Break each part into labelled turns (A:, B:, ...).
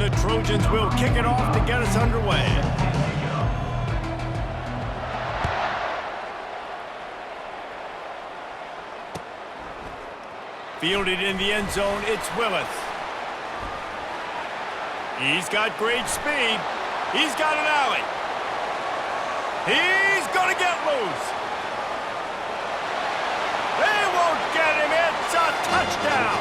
A: the Trojans will kick it off to get us underway. Fielded in the end zone, it's Willis. He's got great speed. He's got an alley. He's going to get loose. They won't get him. It's a touchdown.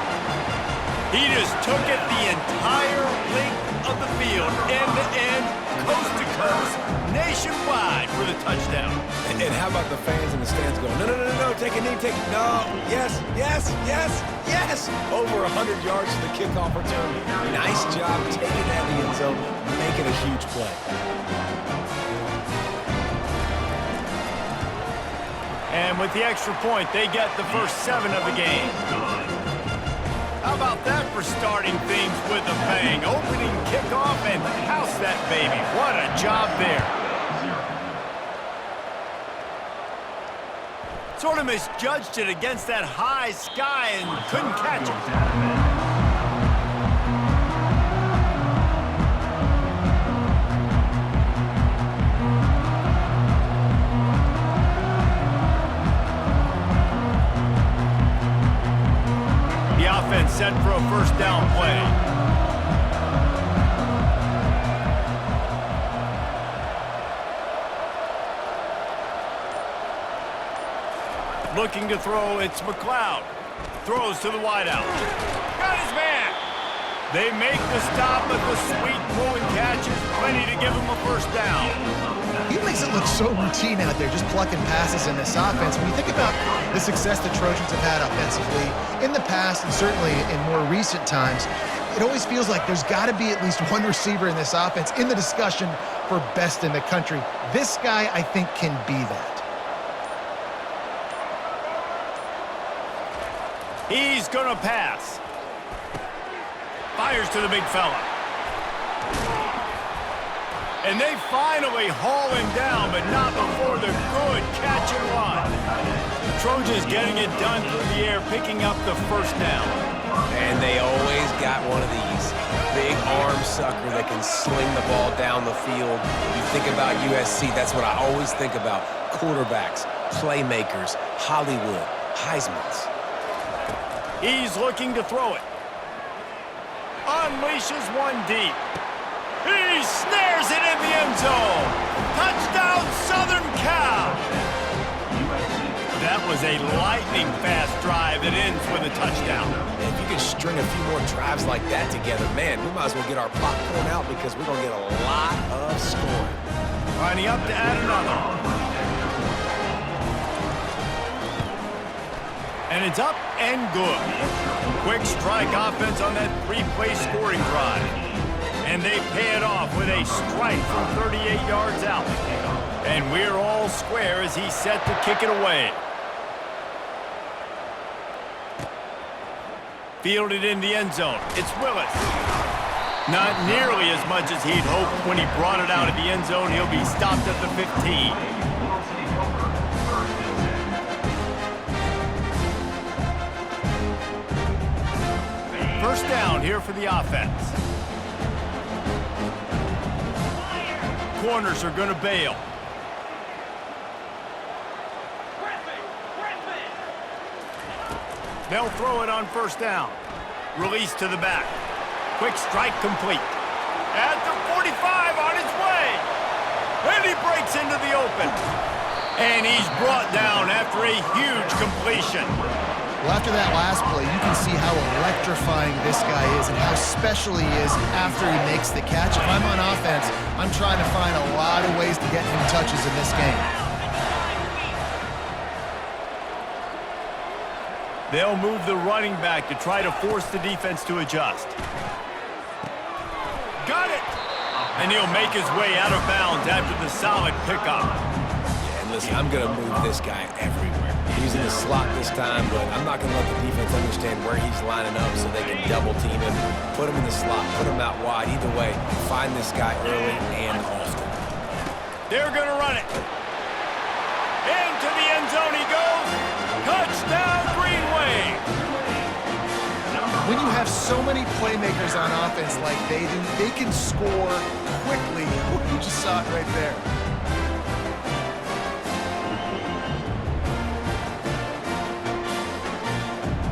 A: He just took it the entire length of the field, end-to-end, coast-to-coast, nationwide for the touchdown.
B: And how about the fans in the stands going, no, no, no, no, take a knee, no, yes, yes, yes, yes. Over 100 yards to the kickoff return. Nice job taking that in the end zone, making a huge play.
A: And with the extra point, they get the first 7 of the game. How about that for starting things with a bang? Opening kickoff and house that baby. What a job there. Sort of misjudged it against that high sky and couldn't catch it. The offense set for a first down play. Looking to throw, it's McLeod. Throws to the wideout. Got his man. They make the stop, but the sweet pull and catch is plenty to give him a first down.
C: He makes it look so routine out there, just plucking passes in this offense. When you think about the success the Trojans have had offensively in the past and certainly in more recent times, it always feels like there's got to be at least one receiver in this offense in the discussion for best in the country. This guy, I think, can be that.
A: He's going to pass. Fires to the big fella. And they finally haul him down, but not before the good catch and run. The Trojans getting it done through the air, picking up the first down.
B: And they always got one of these. Big arm sucker that can sling the ball down the field. You think about USC, that's what I always think about. Quarterbacks, playmakers, Hollywood, Heismans.
A: He's looking to throw it. Unleashes one deep. He snares it in the end zone. Touchdown, Southern Cal. That was a lightning-fast drive that ends with a touchdown.
B: If you can string a few more drives like that together, man, we might as well get our popcorn out because we're going to get a lot of scoring.
A: Lining up to add another. And it's up and good. Quick strike offense on that 3-play scoring drive. And they pay it off with a strike from 38 yards out. And we're all square as he's set to kick it away. Fielded in the end zone. It's Willis. Not nearly as much as he'd hoped when he brought it out of the end zone. He'll be stopped at the 15. First down here for the offense. Corners are going to bail. They'll throw it on first down. Release to the back. Quick strike complete. At the 45 on his way. And he breaks into the open. And he's brought down after a huge completion.
C: Well, after that last play, you can see how electrifying this guy is and how special he is after he makes the catch. If I'm on offense, I'm trying to find a lot of ways to get him touches in this game.
A: They'll move the running back to try to force the defense to adjust. Got it! And he'll make his way out of bounds after the solid pickup.
B: Yeah, and listen, I'm going to move this guy everywhere. He's in the slot this time, but I'm not going to let the defense understand where he's lining up so they can double team him, put him in the slot, put him out wide. Either way, find this guy early and often.
A: They're going to run it. Into the end zone he goes. Touchdown, Green Wave.
C: When you have have so many playmakers on offense like they do, they can score quickly. You just saw it right there.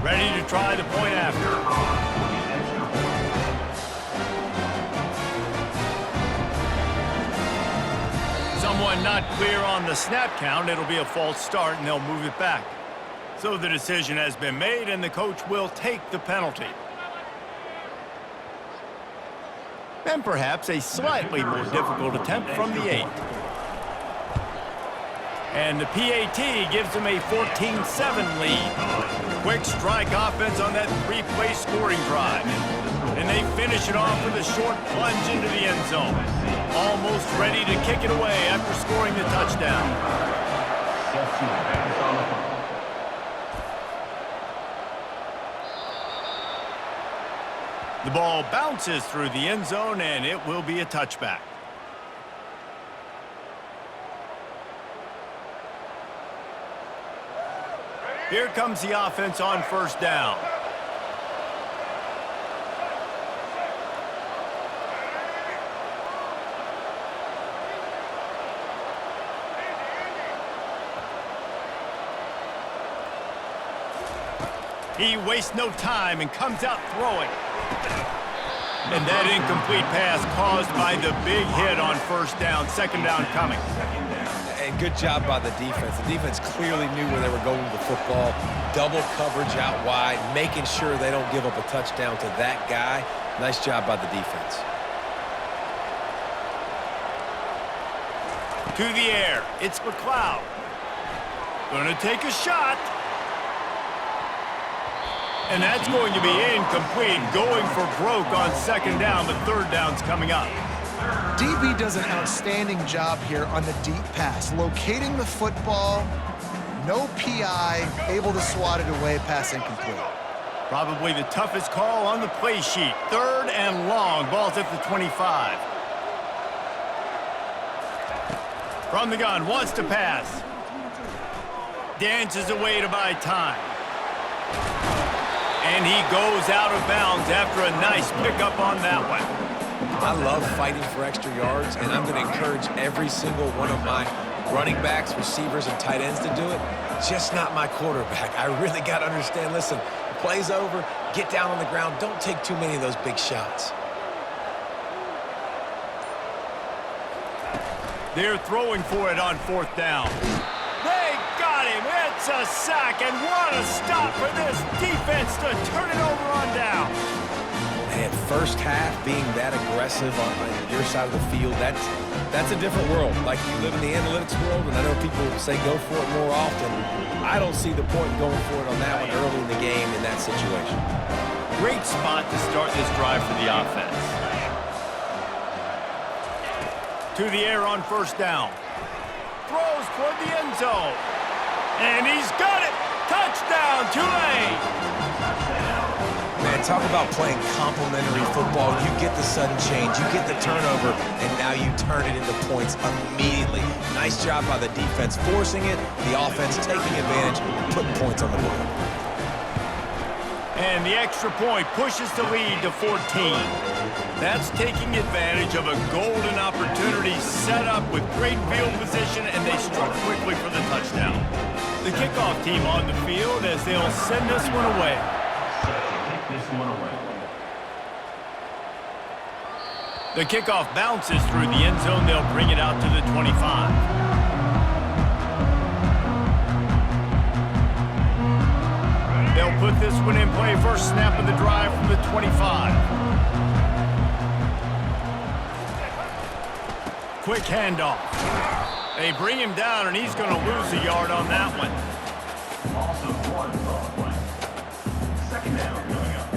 A: Ready to try the point after. Someone not clear on the snap count. It'll be a false start, and they'll move it back. So the decision has been made, and the coach will take the penalty. And perhaps a slightly more difficult attempt from the 8. And the PAT gives them a 14-7 lead. Quick strike offense on that 3-play scoring drive. And they finish it off with a short plunge into the end zone. Almost ready to kick it away after scoring the touchdown. The ball bounces through the end zone, and it will be a touchback. Here comes the offense on first down. He wastes no time and comes out throwing. And that incomplete pass caused by the big hit on first down, second down coming.
B: And good job by the defense. The defense clearly knew where they were going with the football. Double coverage out wide, making sure they don't give up a touchdown to that guy. Nice job by the defense.
A: To the air, it's McLeod. Gonna take a shot. And that's going to be incomplete, going for broke on second down, but third down's coming up.
C: DB does an outstanding job here on the deep pass, locating the football, no PI, able to swat it away, pass incomplete.
A: Probably the toughest call on the play sheet. Third and long, ball's at the 25. From the gun, wants to pass. Dances away to buy time. And he goes out of bounds after a nice pickup on that one.
B: I love fighting for extra yards, and I'm going to encourage every single one of my running backs, receivers, and tight ends to do it. Just not my quarterback. I really got to understand, listen, the play's over, get down on the ground, don't take too many of those big shots.
A: They're throwing for it on fourth down. They got him. It's a sack, and what a stop for this defense to turn it over on down.
B: And first half being that aggressive on your side of the field, that's a different world. Like, you live in the analytics world, and I know people say go for it more often. I don't see the point in going for it on that one early in the game in that situation.
A: Great spot to start this drive for the offense. To the air on first down. Throws toward the end zone. And he's got it. Touchdown, Tulane.
B: Man, talk about playing complementary football. You get the sudden change, you get the turnover, and now you turn it into points immediately. Nice job by the defense forcing it, the offense taking advantage, putting points on the board.
A: And the extra point pushes the lead to 14. That's taking advantage of a golden opportunity set up with great field position, and they struck quickly for the touchdown. The kickoff team on the field as they'll send this one away. The kickoff bounces through the end zone. They'll bring it out to the 25. They'll put this one in play. First snap of the drive from the 25. Quick handoff. They bring him down, and he's going to lose a yard on that one. Second down coming up.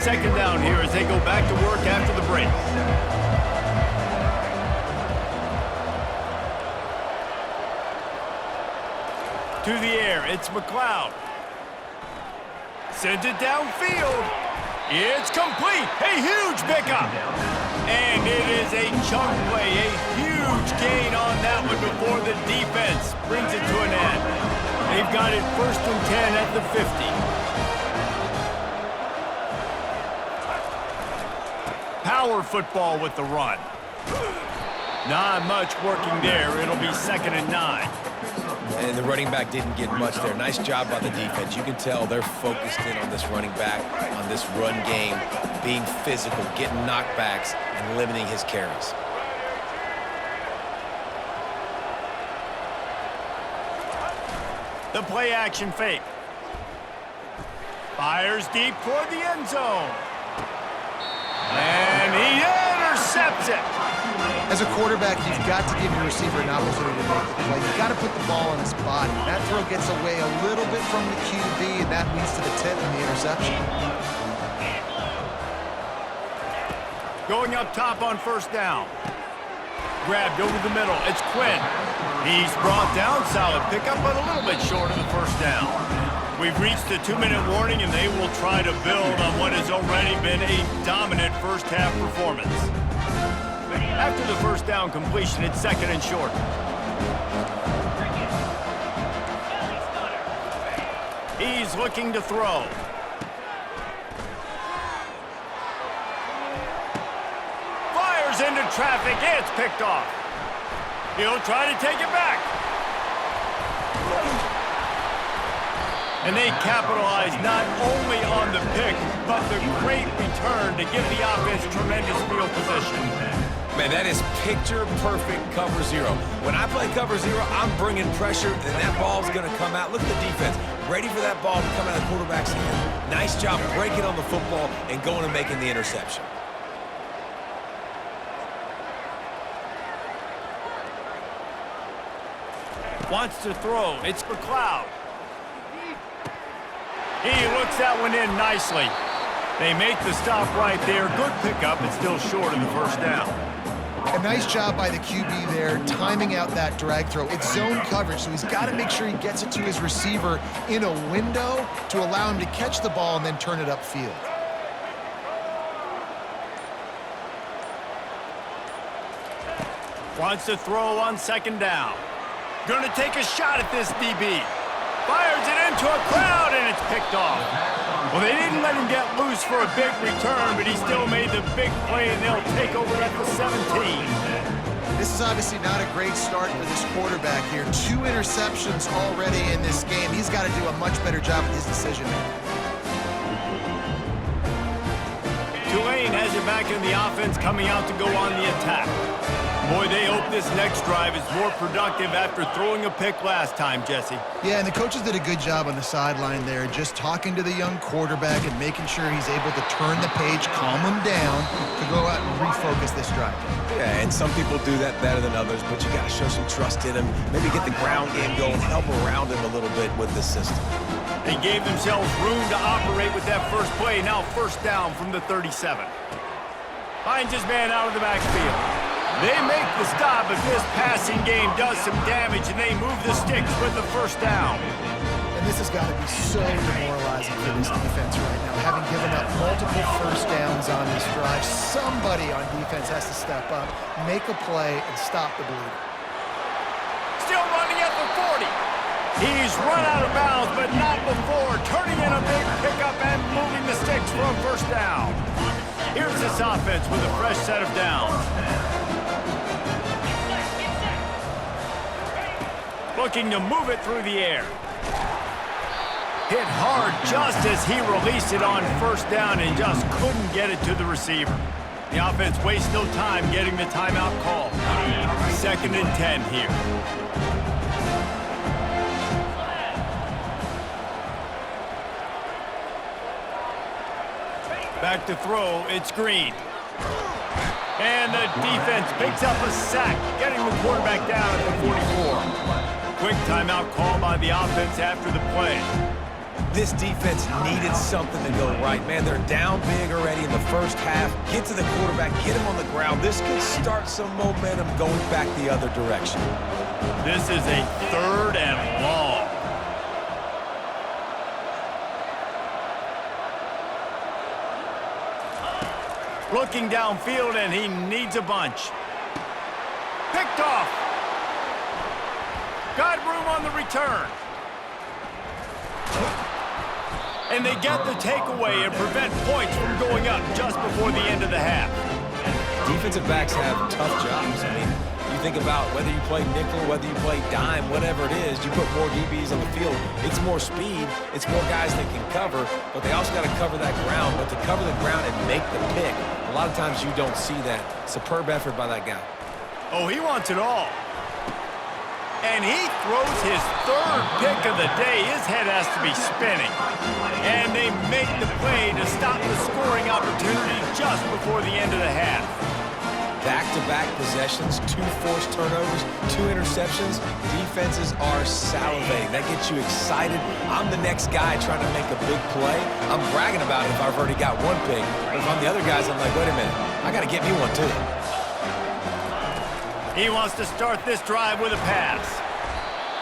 A: Second down here as they go back to work after the break. To the air, it's McLeod. Sends it downfield. It's complete. A huge pickup. And it is a chunk play, a huge gain on that one before the defense brings it to an end. They've got it 1st and 10 at the 50. Power football with the run. Not much working there. It'll be 2nd and 9.
B: And the running back didn't get much there. Nice job by the defense. You can tell they're focused in on this running back, on this run game, being physical, getting knockbacks, and limiting his carries.
A: The play action fake. Fires deep toward the end zone. And he intercepts it.
C: As a quarterback, you've got to give your receiver an opportunity to make the play. You've got to put the ball in his body. That throw gets away a little bit from the QB, and that leads to the tip and the interception.
A: Going up top on 1st down. Grabbed over the middle. It's Quinn. He's brought down. Solid pickup, but a little bit short of the 1st down. We've reached the 2-minute warning, and they will try to build on what has already been a dominant first-half performance. After the 1st down completion, it's 2nd and short. He's looking to throw. Fires into traffic. It's picked off. He'll try to take it back. And they capitalize not only on the pick, but the great return to give the offense tremendous field position.
B: Man, that is picture-perfect cover zero. When I play cover zero, I'm bringing pressure, and that ball's going to come out. Look at the defense, ready for that ball to come out of the quarterback's hand. Nice job breaking on the football and going and making the interception.
A: Wants to throw. It's McLeod. He looks that one in nicely. They make the stop right there. Good pickup. It's still short of the 1st down.
C: A nice job by the QB there, timing out that drag throw. It's zone coverage, so he's got to make sure he gets it to his receiver in a window to allow him to catch the ball and then turn it upfield.
A: Wants to throw on 2nd down. Gonna take a shot at this DB. Fires it into a crowd, and it's picked off. Well, they didn't let him get loose for a big return, but he still made the big play, and they'll take over at the 17.
C: This is obviously not a great start for this quarterback here. 2 interceptions already in this game. He's got to do a much better job with his decision-making.
A: Tulane has it back in the offense, coming out to go on the attack. Boy, they hope this next drive is more productive after throwing a pick last time, Jesse.
C: Yeah, and the coaches did a good job on the sideline there, just talking to the young quarterback and making sure he's able to turn the page, calm him down, to go out and refocus this drive.
B: Yeah, and some people do that better than others, but you got to show some trust in him. Maybe get the ground game going, help around him a little bit with the system.
A: They gave themselves room to operate with that first play. Now 1st down from the 37. Finds his man out of the backfield. They make the stop, but this passing game does some damage, and they move the sticks with the 1st down.
C: And this has got to be so demoralizing for this defense right now. Having given up multiple 1st downs on this drive, somebody on defense has to step up, make a play, and stop the bleeding.
A: Still running at the 40. He's run out of bounds, but not before turning in a big pickup and moving the sticks for a 1st down. Here's this offense with a fresh set of downs. Looking to move it through the air. Hit hard just as he released it on 1st down and just couldn't get it to the receiver. The offense wastes no time getting the timeout call. 2nd and 10 here. Back to throw, it's Green. And the defense picks up a sack, getting the quarterback down at the 44. Quick timeout call by the offense after the play.
B: This defense needed something to go right. Man, they're down big already in the 1st half. Get to the quarterback, get him on the ground. This could start some momentum going back the other direction.
A: This is a 3rd and long. Looking downfield, and he needs a bunch. Picked off. Got room on the return. And they get the takeaway and prevent points from going up just before the end of the half.
B: Defensive backs have tough jobs. I mean, you think about whether you play nickel, whether you play dime, whatever it is, you put more DBs on the field. It's more speed. It's more guys that can cover, but they also got to cover that ground. But to cover the ground and make the pick, a lot of times you don't see that. Superb effort by that guy.
A: Oh, he wants it all. And he throws his third pick of the day. His head has to be spinning. And they make the play to stop the scoring opportunity just before the end of the half.
B: Back-to-back possessions, 2 forced turnovers, 2 interceptions. Defenses are salivating. That gets you excited. I'm the next guy trying to make a big play. I'm bragging about it if I've already got 1 pick. But if I'm the other guys, I'm like, wait a minute, I got to get me one too.
A: He wants to start this drive with a pass.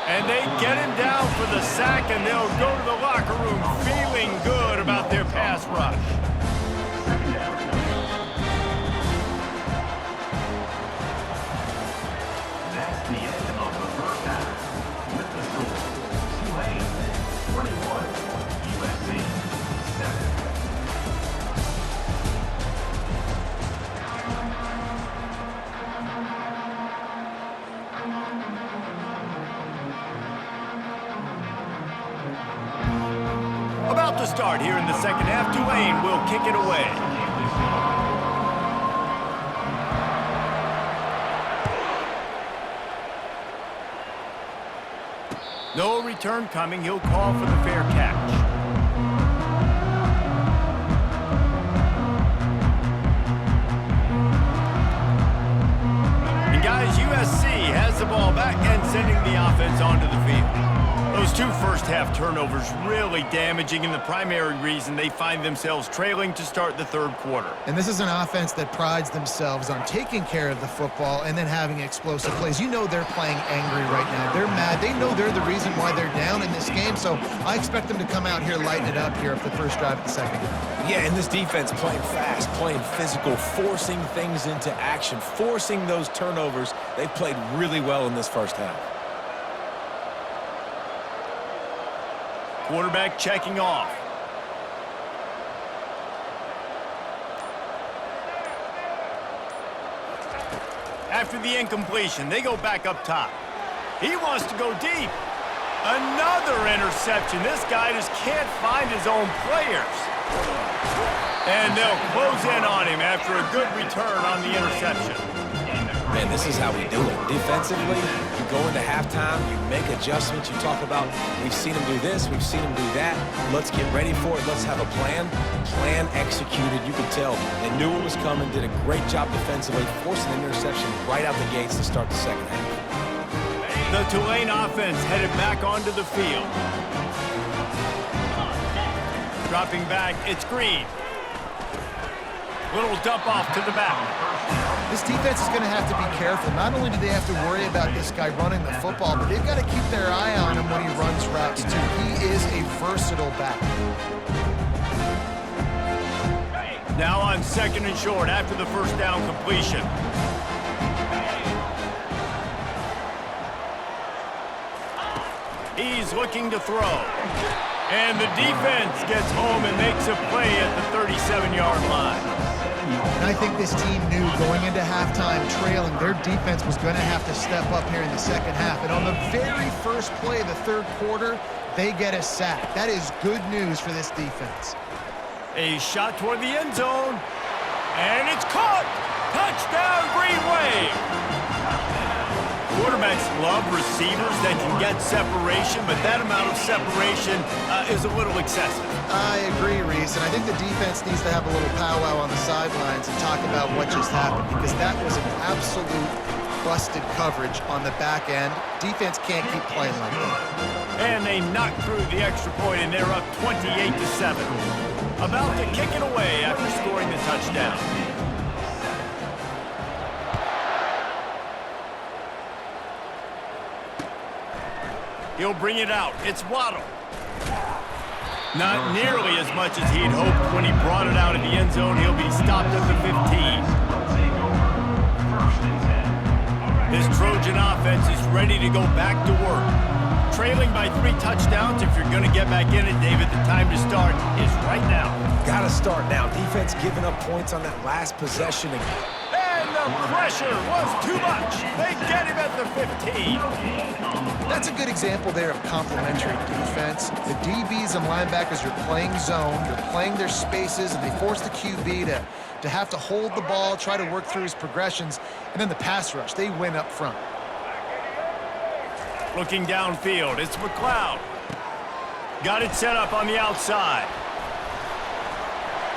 A: And they get him down for the sack, and they'll go to the locker room feeling good about their pass rush.
D: That's the end of the first half. With the score, Tulane 21, USC 7.
A: About to start here in the second half, Tulane will kick it away. No return coming. He'll call for the fair catch. And guys, USC has the ball back and sending the offense onto the field. Those 2 first-half turnovers really damaging, and the primary reason they find themselves trailing to start the third quarter.
C: And this is an offense that prides themselves on taking care of the football and then having explosive plays. You know they're playing angry right now. They're mad. They know they're the reason why they're down in this game, so I expect them to come out here, lighten it up here for the first drive of the second.
B: Yeah, and this defense playing fast, playing physical, forcing things into action, forcing those turnovers. They've played really well in this first half.
A: Quarterback checking off. After the incompletion, they go back up top. He wants to go deep. Another interception. This guy just can't find his own players. And they'll close in on him after a good return on the interception.
B: Man, this is how we do it. Defensively, you go into halftime, you make adjustments, you talk about, we've seen them do this, we've seen them do that, let's get ready for it, let's have a plan. Plan executed, you could tell. They knew it was coming, did a great job defensively, forcing an interception right out the gates to start the second half.
A: The Tulane offense headed back onto the field. Dropping back, it's Green. Little dump off to the back.
C: This defense is going to have to be careful. Not only do they have to worry about this guy running the football, but they've got to keep their eye on him when he runs routes, too. He is a versatile back.
A: Now on second and short after the first down completion. He's looking to throw. And the defense gets home and makes a play at the 37-yard line.
C: And I think this team knew going into halftime trailing, their defense was going to have to step up here in the second half. And on the very first play of the third quarter, they get a sack. That is good news for this defense.
A: A shot toward the end zone. And it's caught! Touchdown, Green Wave! Quarterbacks love receivers that can get separation, but that amount of separation is a little excessive.
C: I agree, Reese, and I think the defense needs to have a little powwow on the sidelines and talk about what just happened, because that was an absolute busted coverage on the back end. Defense can't keep playing like that.
A: And they knock through the extra point, and they're up 28-7. About to kick it away after scoring the touchdown. He'll bring it out. It's Waddle. Not nearly as much as he'd hoped when he brought it out of the end zone. He'll be stopped at the 15. This Trojan offense is ready to go back to work. Trailing by 3 touchdowns, if you're going to get back in it, David, the time to start is right now.
B: Gotta start now. Defense giving up points on that last possession again.
A: And the pressure was too much. They get him at the 15.
C: That's a good example there of complementary defense. The DBs and linebackers are playing zone, they're playing their spaces, and they force the QB to have to hold the ball, try to work through his progressions, and then the pass rush, they win up front.
A: Looking downfield, it's McLeod. Got it set up on the outside.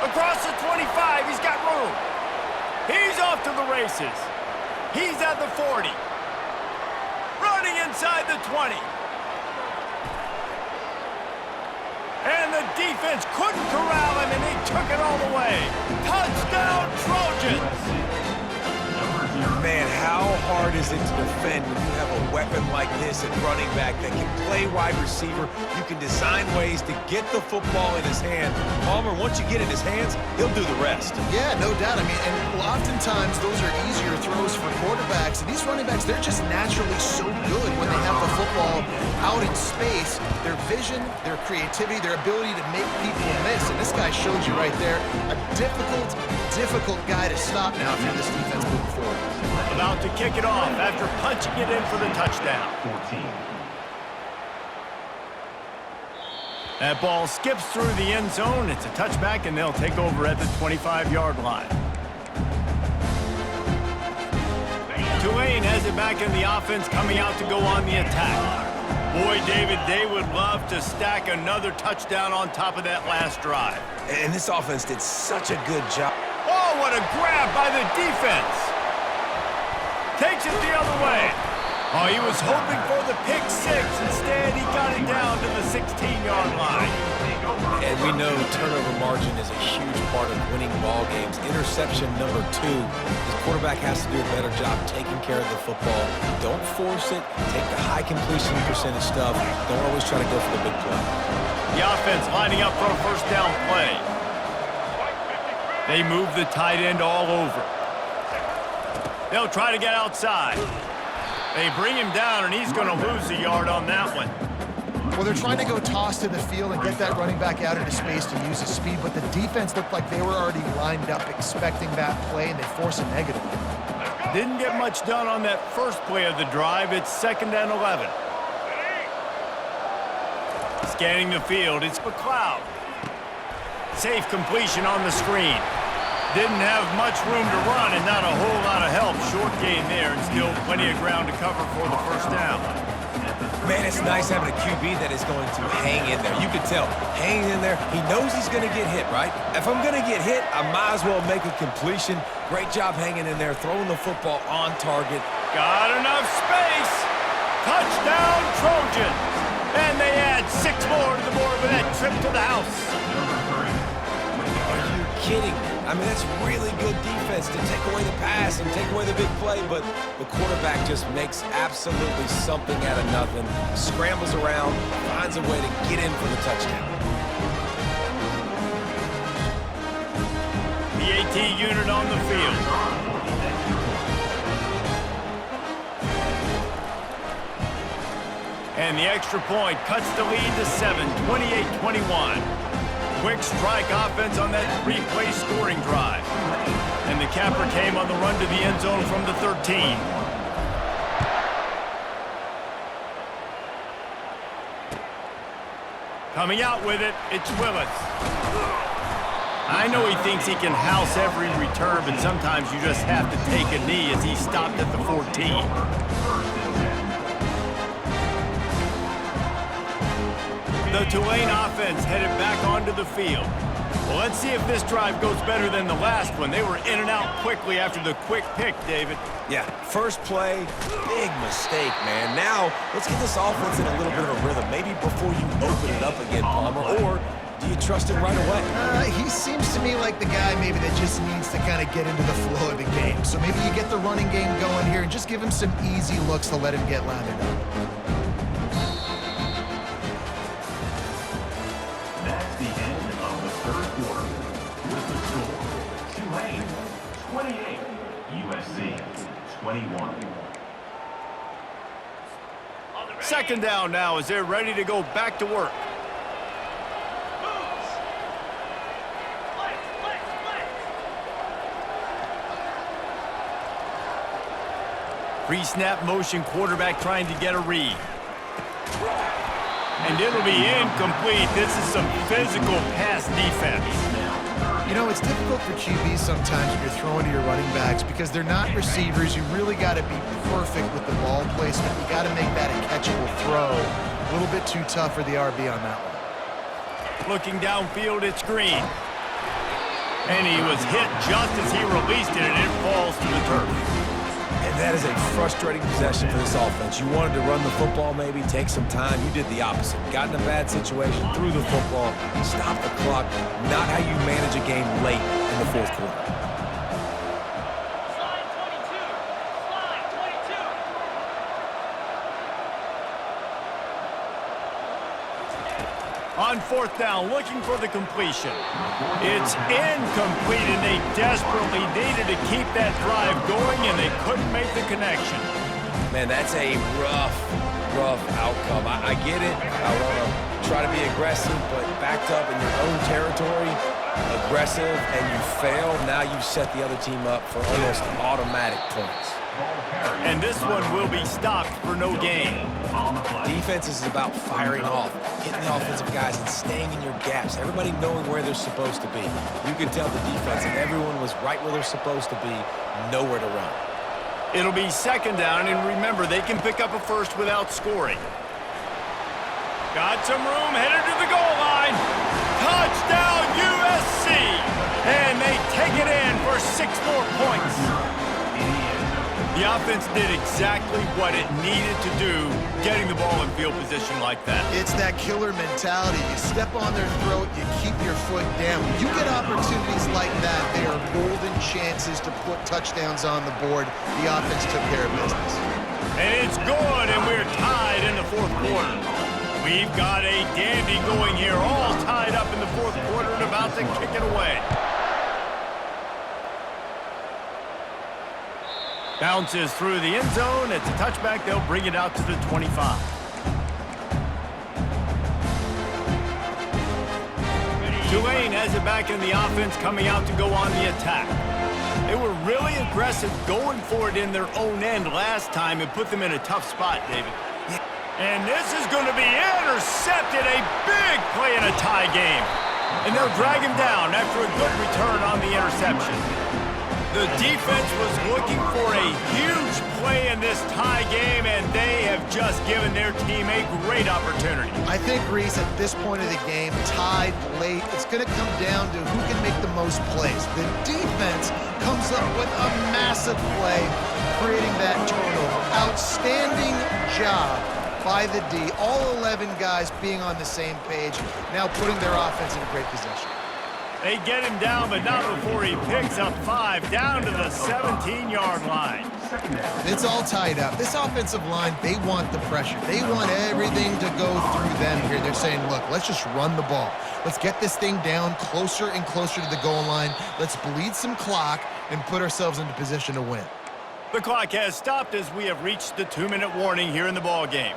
A: Across the 25, he's got room. He's off to the races. He's at the 40. Running inside the 20. And the defense couldn't corral him, and he took it all the way. Touchdown, Trojans!
B: Man, how hard is it to defend when you have a weapon like this at running back that can play wide receiver? You can design ways to get the football in his hand. Palmer, once you get it in his hands, he'll do the rest.
C: Yeah, no doubt. I mean, and oftentimes those are easier throws for quarterbacks. And these running backs, they're just naturally so good when they have the football out in space. Their vision, their creativity, their ability to make people miss. And this guy showed you right there, a difficult guy to stop now if you're this defense moving forward.
A: About to kick it off after punching it in for the touchdown.
D: 14.
A: That ball skips through the end zone. It's a touchback, and they'll take over at the 25-yard line. Tulane has it back in the offense, coming out to go on the attack. Boy, David, they would love to stack another touchdown on top of that last drive.
B: And this offense did such a good job.
A: Oh, what a grab by the defense. Takes it the other way. Oh, he was hoping for the pick six. Instead, he got it down to the 16-yard line.
B: And we know turnover margin is a huge part of winning ball games. Interception number 2. His quarterback has to do a better job taking care of the football. Don't force it. Take the high completion percentage stuff. Don't always try to go for the big play.
A: The offense lining up for a first down play. They move the tight end all over. They'll try to get outside. They bring him down, and he's going to lose a yard on that one.
C: Well, they're trying to go toss to the field and get that running back out into space to use his speed, but the defense looked like they were already lined up expecting that play, and they force a negative.
A: Didn't get much done on that first play of the drive. It's 2nd and 11. Scanning the field, it's McLeod. Safe completion on the screen. Didn't have much room to run and not a whole lot of help. Short gain there and still plenty of ground to cover for the first down.
B: Man, it's nice having a QB that is going to hang in there. You can tell, hanging in there, he knows he's going to get hit, right? If I'm going to get hit, I might as well make a completion. Great job hanging in there, throwing the football on target.
A: Got enough space. Touchdown, Trojans. And they add 6 more to the board with that trip to the house.
B: Are you kidding me? I mean, that's really good defense to take away the pass and take away the big play, but the quarterback just makes absolutely something out of nothing, scrambles around, finds a way to get in for the touchdown.
A: The AT unit on the field. And the extra point cuts the lead to 7, 28-21. Quick strike offense on that 3-play scoring drive. And the capper came on the run to the end zone from the 13. Coming out with it, it's Willis. I know he thinks he can house every return, but sometimes you just have to take a knee as he stopped at the 14. The Tulane offense headed back onto the field. Well, let's see if this drive goes better than the last one. They were in and out quickly after the quick pick, David.
B: Yeah, first play, big mistake, man. Now, let's get this offense in a little bit of a rhythm. Maybe before you open it up again, Palmer, or do you trust him right away?
C: He seems to me like the guy maybe that just needs to kind of get into the flow of the game. So maybe you get the running game going here and just give him some easy looks to let him get lathered up.
D: Next 21.
A: Second down now as they're ready to go back to work. Pre-snap motion, quarterback trying to get a read. And it'll be incomplete. This is some physical pass defense.
C: You know, it's difficult for QBs sometimes when you're throwing to your running backs because they're not receivers. You really got to be perfect with the ball placement. You got to make that a catchable throw. A little bit too tough for the RB on that one.
A: Looking downfield, it's Green. And he was hit just as he released it, and it falls to the turf.
B: And that is a frustrating possession for this offense. You wanted to run the football, maybe take some time. You did the opposite. Got in a bad situation, threw the football, stopped the clock. Not how you manage a game late in the fourth quarter.
A: On fourth down, looking for the completion. It's incomplete, and they desperately needed to keep that drive going, and they couldn't make the connection.
B: Man, that's a rough outcome. I get it. I want to try to be aggressive, but backed up in your own territory, aggressive, and you fail. Now you set the other team up for almost automatic points.
A: And this one will be stopped for no gain.
B: Defense is about firing off, hitting the offensive guys, and staying in your gaps. Everybody knowing where they're supposed to be. You can tell the defense that everyone was right where they're supposed to be, nowhere to run.
A: It'll be second down, and remember, they can pick up a first without scoring. Got some room, headed to the goal line. Touchdown, USC! And they take it in for 6 more points. The offense did exactly what it needed to do, getting the ball in field position like that.
C: It's that killer mentality. You step on their throat, you keep your foot down. When you get opportunities like that, they are golden chances to put touchdowns on the board. The offense took care of business.
A: And it's good, and we're tied in the fourth quarter. We've got a dandy going here, all tied up in the fourth quarter and about to kick it away. Bounces through the end zone. It's a touchback. They'll bring it out to the 25. Tulane has it back in the offense, coming out to go on the attack. They were really aggressive going for it in their own end last time and put them in a tough spot, David. And this is going to be intercepted. A big play in a tie game. And they'll drag him down after a good return on the interception. The defense was looking for a huge play in this tie game, and they have just given their team a great opportunity.
C: I think, Reese, at this point of the game, tied late, it's going to come down to who can make the most plays. The defense comes up with a massive play, creating that turnover. Outstanding job by the D. All 11 guys being on the same page, now putting their offense in a great position.
A: They get him down, but not before he picks up 5 down to the 17-yard line.
C: It's all tied up. This offensive line, they want the pressure. They want everything to go through them here. They're saying, look, let's just run the ball. Let's get this thing down closer and closer to the goal line. Let's bleed some clock and put ourselves into position to win.
A: The clock has stopped as we have reached the 2-minute warning here in the ball game.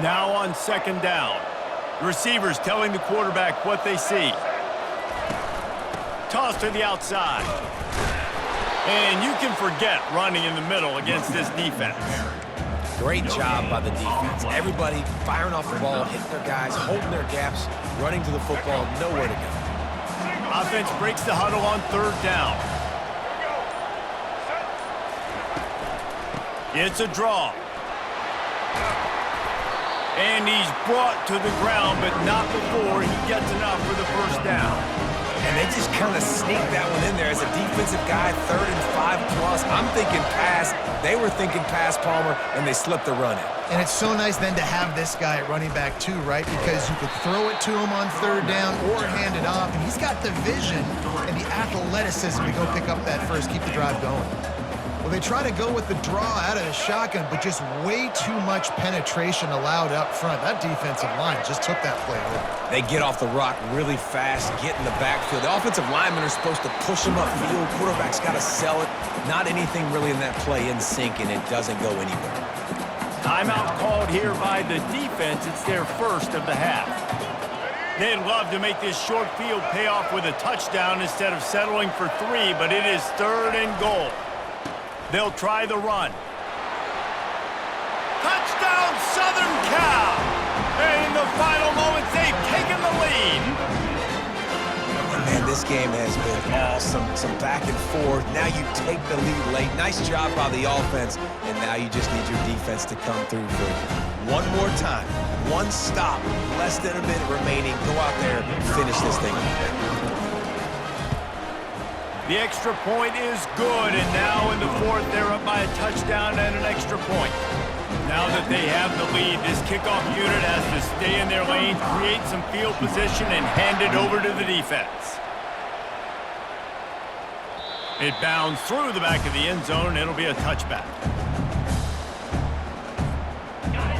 A: Now on second down. Receivers telling the quarterback what they see. Toss to the outside. And you can forget running in the middle against this defense.
B: Great job by the defense. Everybody firing off the ball, hitting their guys, holding their gaps, running to the football, nowhere to go.
A: Offense breaks the huddle on third down. It's a draw. And he's brought to the ground, but not before he gets enough for the first down.
B: And they just kind of sneaked that one in there as a defensive guy, 3rd and 5+. I'm thinking pass. They were thinking pass, Palmer, and they slipped the run in.
C: And it's so nice then to have this guy at running back too, right? Because you could throw it to him on third down or hand it off. And he's got the vision and the athleticism to go pick up that first, keep the drive going. Well, they try to go with the draw out of the shotgun, but just way too much penetration allowed up front. That defensive line just took that play over.
B: They get off the rock really fast, get in the backfield. The offensive linemen are supposed to push them upfield. Quarterback's got to sell it. Not anything really in that play in sync, and it doesn't go anywhere.
A: Timeout called here by the defense. It's their first of the half. They'd love to make this short field pay off with a touchdown instead of settling for 3, but it is 3rd and goal. They'll try the run. Touchdown, Southern Cal! And in the final moments, they've taken the lead.
B: Man, this game has been all some back and forth. Now you take the lead late. Nice job by the offense, and now you just need your defense to come through for you. One more time, one stop, less than a minute remaining. Go out there and finish this thing.
A: The extra point is good, and now in the 4th, they're up by a touchdown and an extra point. Now that they have the lead, this kickoff unit has to stay in their lane, create some field position, and hand it over to the defense. It bounds through the back of the end zone, and it'll be a touchback.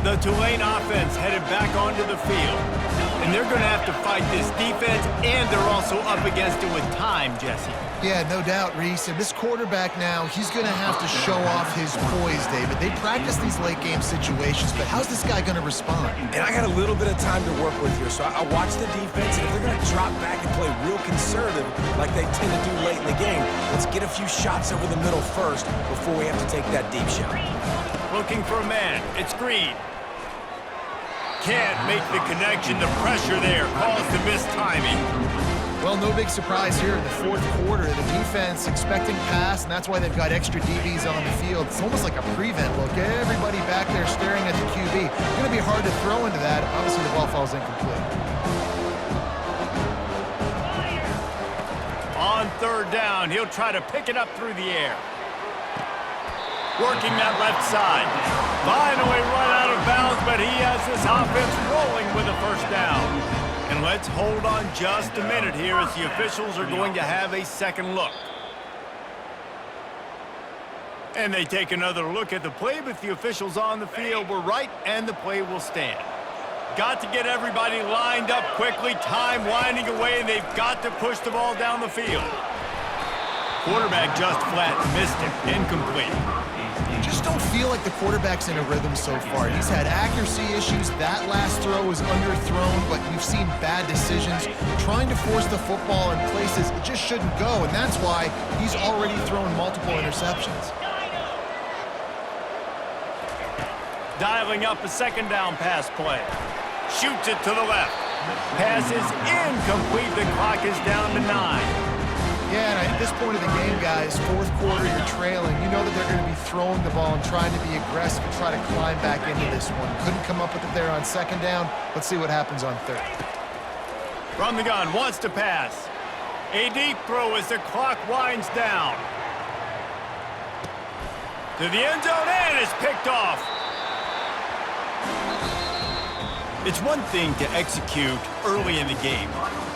A: The Tulane offense headed back onto the field, and they're going to have to fight this defense, and they're also up against it with time, Jesse.
C: Yeah, no doubt, Reese. And this quarterback now, he's going to have to show off his poise, David. They practice these late-game situations, but how's this guy going to respond?
B: And I got a little bit of time to work with here, so I watch the defense, and if they're going to drop back and play real conservative like they tend to do late in the game, let's get a few shots over the middle first before we have to take that deep shot.
A: Looking for a man. It's Green. Can't make the connection. The pressure there caused the missed timing.
C: Well, no big surprise here in the 4th quarter. The defense expecting pass, and that's why they've got extra DBs on the field. It's almost like a prevent look. Everybody back there staring at the QB. It's going to be hard to throw into that. Obviously, the ball falls incomplete.
A: On 3rd down, he'll try to pick it up through the air. Working that left side. Finally run out of bounds, but he has this offense rolling with a 1st down. And let's hold on just a minute here as the officials are going to have a second look. And they take another look at the play, but the officials on the field were right, and the play will stand. Got to get everybody lined up quickly. Time winding away, and they've got to push the ball down the field. Quarterback just flat missed it. Incomplete.
C: Just don't feel like the quarterback's in a rhythm so far. He's had accuracy issues. That last throw was underthrown, but we've seen bad decisions. Trying to force the football in places it just shouldn't go, and that's why he's already thrown multiple interceptions.
A: Dialing up a 2nd down pass play. Shoots it to the left. Pass is incomplete. The clock is down to 9.
C: Yeah, and at this point of the game, guys, 4th quarter, you're trailing. You know that they're going to be throwing the ball and trying to be aggressive and try to climb back into this one. Couldn't come up with it there on 2nd down. Let's see what happens on 3rd.
A: From the gun, wants to pass. A deep throw as the clock winds down. To the end zone, and it's picked off. It's one thing to execute early in the game.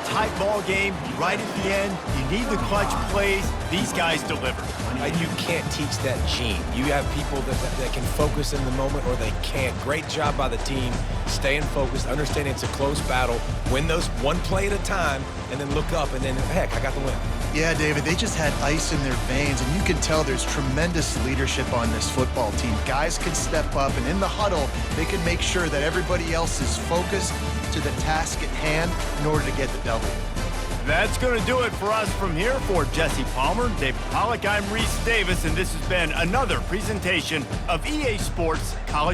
A: Tight ball game, right at the end. You need the clutch plays. These guys deliver.
B: You can't teach that gene. You have people that can focus in the moment or they can't. Great job by the team, staying focused, understanding it's a close battle, win those one play at a time, and then look up, and then, heck, I got the win.
C: Yeah, David, they just had ice in their veins, and you can tell there's tremendous leadership on this football team. Guys can step up, and in the huddle, they can make sure that everybody else is focused to the task at hand in order to get the W.
A: That's going to do it for us from here. For Jesse Palmer, David Pollack, I'm Reese Davis, and this has been another presentation of EA Sports College